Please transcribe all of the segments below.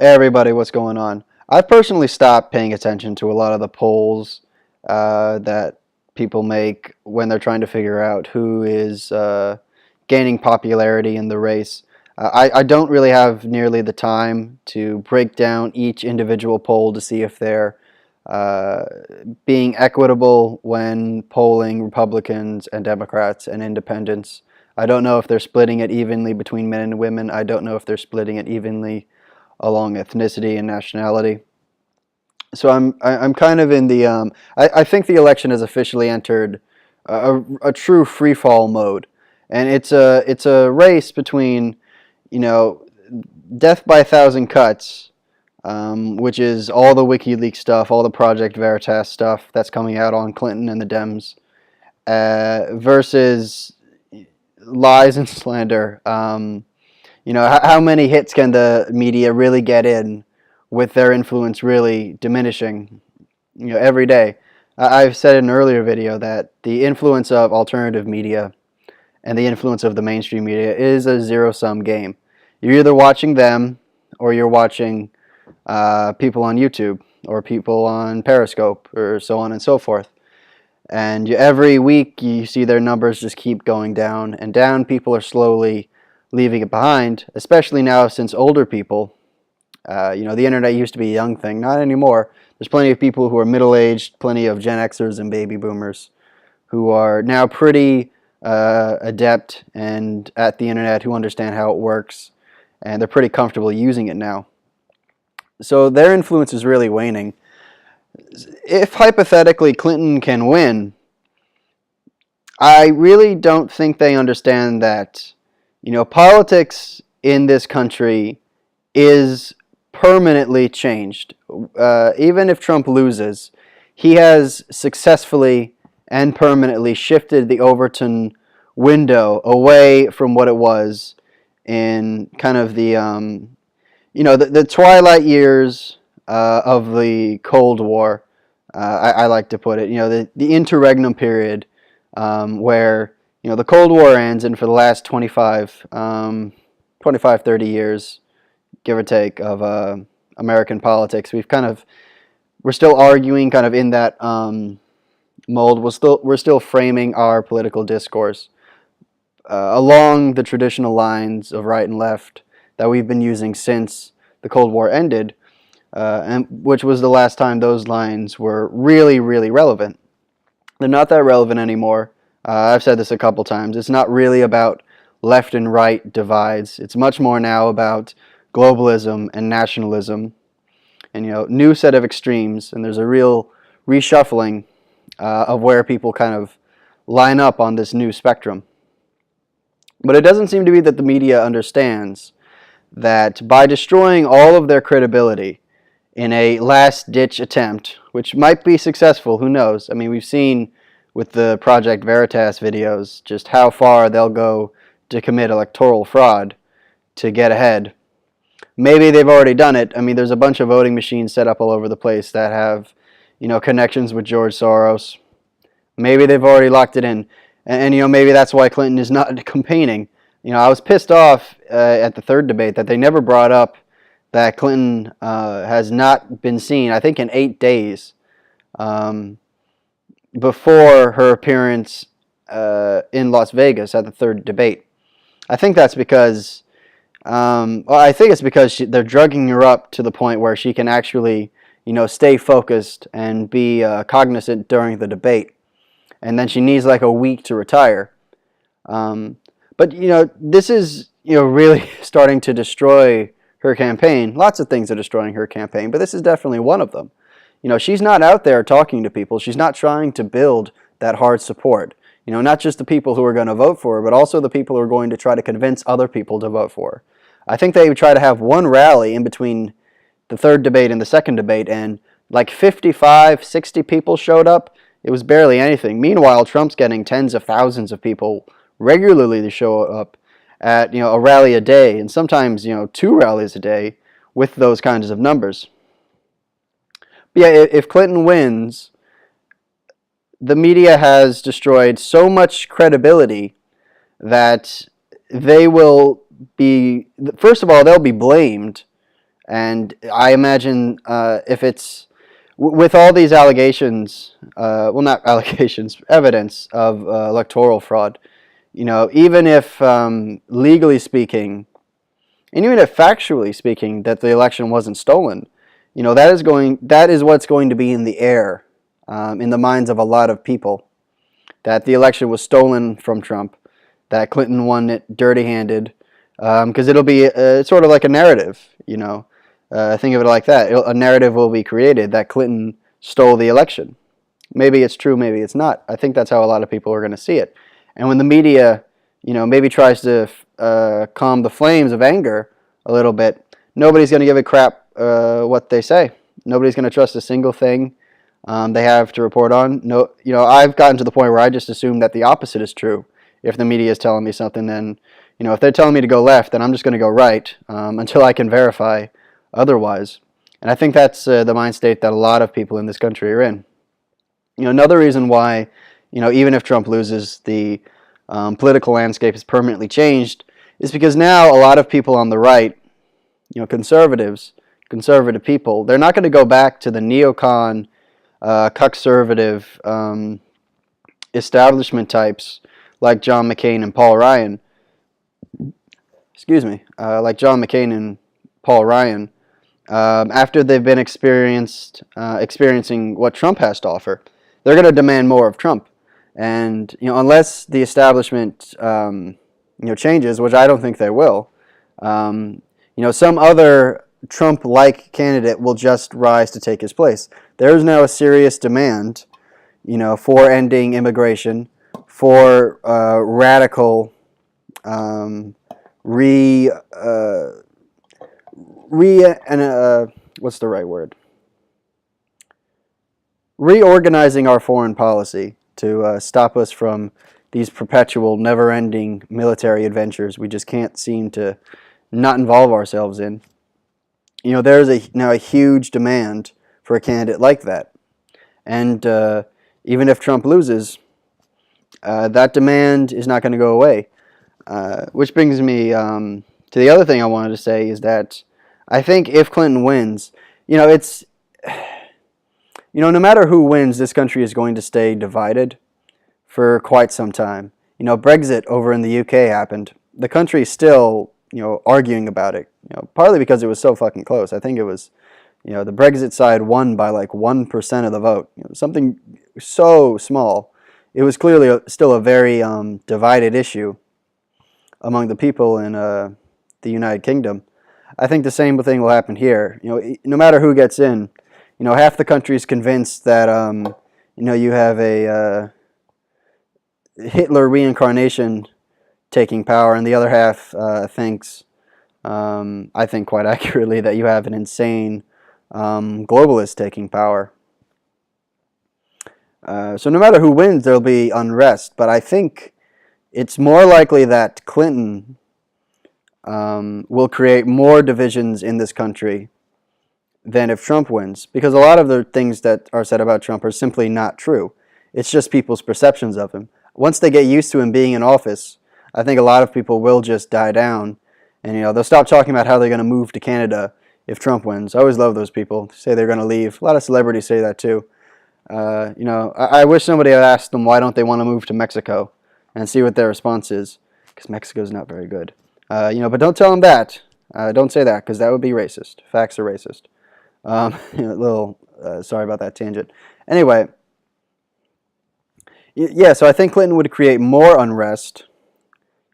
Hey everybody, what's going on? I've personally stopped paying attention to a lot of the polls that people make when they're trying to figure out who is gaining popularity in the race. I don't really have nearly the time to break down each individual poll to see if they're uh, being equitable when polling Republicans and Democrats and independents. I don't know if they're splitting it evenly between men and women. I don't know if they're splitting it evenly along ethnicity and nationality. So I'm kind of in the I think the election has officially entered a true free fall mode, and it's a race between, you know, death by a thousand cuts, which is all the WikiLeaks stuff, all the Project Veritas stuff that's coming out on Clinton and the Dems, versus lies and slander. How many hits can the media really get in with their influence really diminishing, every day? I've said in an earlier video that the influence of alternative media and the influence of the mainstream media is a zero-sum game. You're either watching them or you're watching people on YouTube or people on Periscope or so on and so forth. And every week you see their numbers just keep going down and down. People are slowly leaving it behind, especially now since older people, the internet used to be a young thing, not anymore. There's plenty of people who are middle-aged, plenty of Gen Xers and baby boomers who are now pretty adept and at the internet, who understand how it works, and they're pretty comfortable using it now. So their influence is really waning. If hypothetically Clinton can win, I really don't think they understand that, politics in this country is permanently changed. Even if Trump loses, he has successfully and permanently shifted the Overton window away from what it was in kind of the twilight years of the Cold War. I like to put it, the interregnum period, where the Cold War ends, and for the last 25, 30 years, give or take, of American politics, we're still arguing kind of in that mold. We're still framing our political discourse along the traditional lines of right and left that we've been using since the Cold War ended, and which was the last time those lines were really, really relevant. They're not that relevant anymore. I've said this a couple times. It's not really about left and right divides. It's much more now about globalism and nationalism, and new set of extremes. And there's a real reshuffling of where people kind of line up on this new spectrum. But it doesn't seem to be that the media understands that by destroying all of their credibility in a last-ditch attempt, which might be successful, who knows? I mean, we've seen with the Project Veritas videos just how far they'll go to commit electoral fraud to get ahead. Maybe they've already done it. I mean, there's a bunch of voting machines set up all over the place that have, connections with George Soros. Maybe they've already locked it in. And maybe that's why Clinton is not campaigning. I was pissed off at the third debate that they never brought up that Clinton has not been seen, I think, in 8 days before her appearance in Las Vegas at the third debate. I think that's because, it's because they're drugging her up to the point where she can actually, stay focused and be cognizant during the debate. And then she needs like a week to retire. But this is, really starting to destroy her campaign. Lots of things are destroying her campaign, but this is definitely one of them. She's not out there talking to people. She's not trying to build that hard support. Not just the people who are going to vote for her, but also the people who are going to try to convince other people to vote for her. I think they would try to have one rally in between the third debate and the second debate, and like 55, 60 people showed up. It was barely anything. Meanwhile, Trump's getting tens of thousands of people regularly to show up at a rally a day, and sometimes 2 rallies a day with those kinds of numbers. But yeah, if Clinton wins, the media has destroyed so much credibility that they will be, first of all, they'll be blamed And I imagine if it's with all these allegations, well, not allegations, evidence of electoral fraud, even if legally speaking, and even if factually speaking, that the election wasn't stolen, that is what's going to be in the air, in the minds of a lot of people, that the election was stolen from Trump, that Clinton won it dirty-handed, because it'll be sort of like a narrative, think of it like that. A narrative will be created that Clinton stole the election. Maybe it's true, maybe it's not. I think that's how a lot of people are going to see it. And when the media, maybe tries to calm the flames of anger a little bit, nobody's going to give a crap what they say. Nobody's going to trust a single thing they have to report on. No, I've gotten to the point where I just assume that the opposite is true. If the media is telling me something, then, if they're telling me to go left, then I'm just going to go right until I can verify otherwise. And I think that's the mind state that a lot of people in this country are in. Another reason why, even if Trump loses, the political landscape is permanently changed is because now a lot of people on the right, conservative people, they're not going to go back to the neocon, conservative establishment types like John McCain and Paul Ryan. Like John McCain and Paul Ryan, after they've been experiencing what Trump has to offer. They're going to demand more of Trump. And, unless the establishment, changes, which I don't think they will, some other Trump-like candidate will just rise to take his place. There is now a serious demand, for ending immigration, for radical what's the right word? Reorganizing our foreign policy to stop us from these perpetual, never-ending military adventures we just can't seem to not involve ourselves in. There's now a huge demand for a candidate like that. And even if Trump loses, that demand is not going to go away. Which brings me to the other thing I wanted to say is that I think if Clinton wins, it's... no matter who wins, this country is going to stay divided for quite some time. Brexit over in the UK happened. The country is still, arguing about it. Partly because it was so fucking close. I think it was, the Brexit side won by like 1% of the vote. Something so small. It was clearly still a very divided issue among the people in the United Kingdom. I think the same thing will happen here. No matter who gets in, half the country is convinced that, you have a Hitler reincarnation taking power, and the other half thinks, I think quite accurately, that you have an insane globalist taking power. So no matter who wins, there'll be unrest, but I think it's more likely that Clinton will create more divisions in this country than if Trump wins, because a lot of the things that are said about Trump are simply not true. It's just people's perceptions of him. Once they get used to him being in office, I think a lot of people will just die down, and they'll stop talking about how they're going to move to Canada if Trump wins. I always love those people say they're going to leave. A lot of celebrities say that too. I wish somebody had asked them why don't they want to move to Mexico and see what their response is, because Mexico's not very good. But don't tell them that. Don't say that, because that would be racist. Facts are racist. Sorry about that tangent. Anyway, so I think Clinton would create more unrest,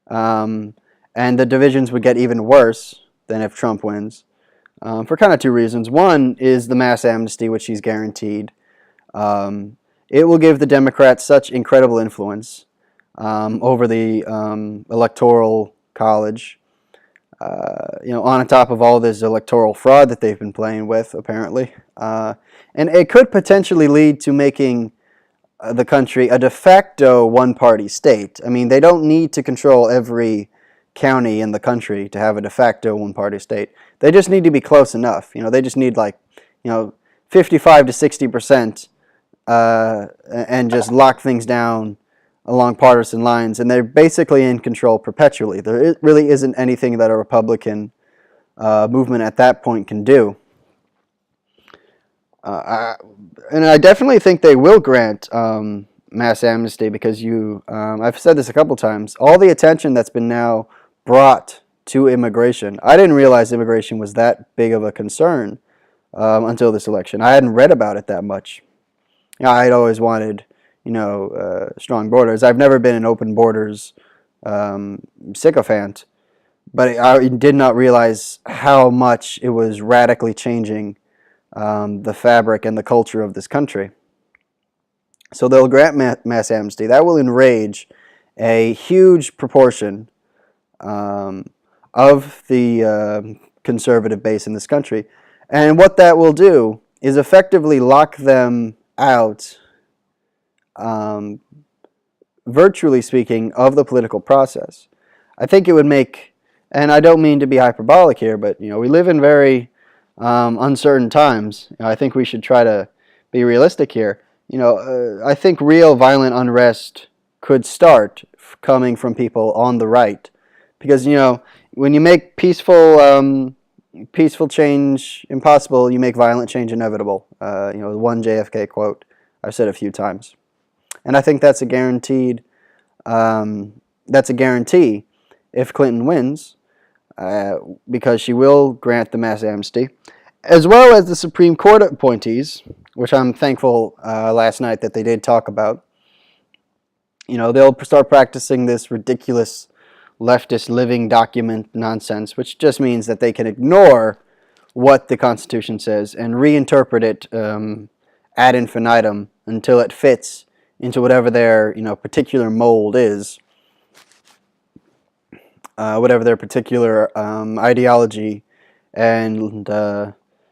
and the divisions would get even worse than if Trump wins, for kind of two reasons. One is the mass amnesty, which he's guaranteed. It will give the Democrats such incredible influence over the electoral college. On top of all this electoral fraud that they've been playing with, apparently. And it could potentially lead to making the country a de facto one-party state. I mean, they don't need to control every county in the country to have a de facto one-party state. They just need to be close enough. They just need 55 to 60%, and just lock things down along partisan lines, and they're basically in control perpetually. There really isn't anything that a Republican movement at that point can do. And I definitely think they will grant mass amnesty because I've said this a couple times, all the attention that's been now brought to immigration. I didn't realize immigration was that big of a concern until this election. I hadn't read about it that much. I'd always wanted, strong borders. I've never been an open borders sycophant, but I did not realize how much it was radically changing the fabric and the culture of this country. So they'll grant mass amnesty. That will enrage a huge proportion of the conservative base in this country. And what that will do is effectively lock them out, virtually speaking, of the political process. I think it would make, and I don't mean to be hyperbolic here, but we live in very uncertain times. I think we should try to be realistic here. I think real violent unrest could start coming from people on the right, because when you make peaceful change impossible, you make violent change inevitable. The one JFK quote I've said a few times, and I think that's a guaranteed. That's a guarantee if Clinton wins, because she will grant the mass amnesty, as well as the Supreme Court appointees, which I'm thankful last night that they did talk about. They'll start practicing this ridiculous leftist living document nonsense, which just means that they can ignore what the Constitution says and reinterpret it ad infinitum until it fits into whatever their particular mold is, whatever their particular ideology and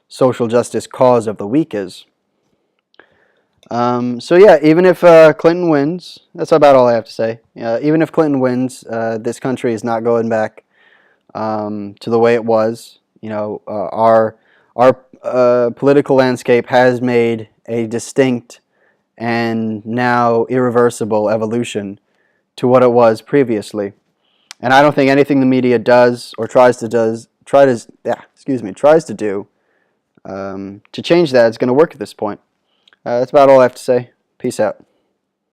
social justice cause of the week is. So yeah, even if Clinton wins, that's about all I have to say. Even if Clinton wins, this country is not going back to the way it was. Our political landscape has made a distinct and now irreversible evolution to what it was previously. And I don't think anything the media does or tries to do to change that is going to work at this point. That's about all I have to say. Peace out.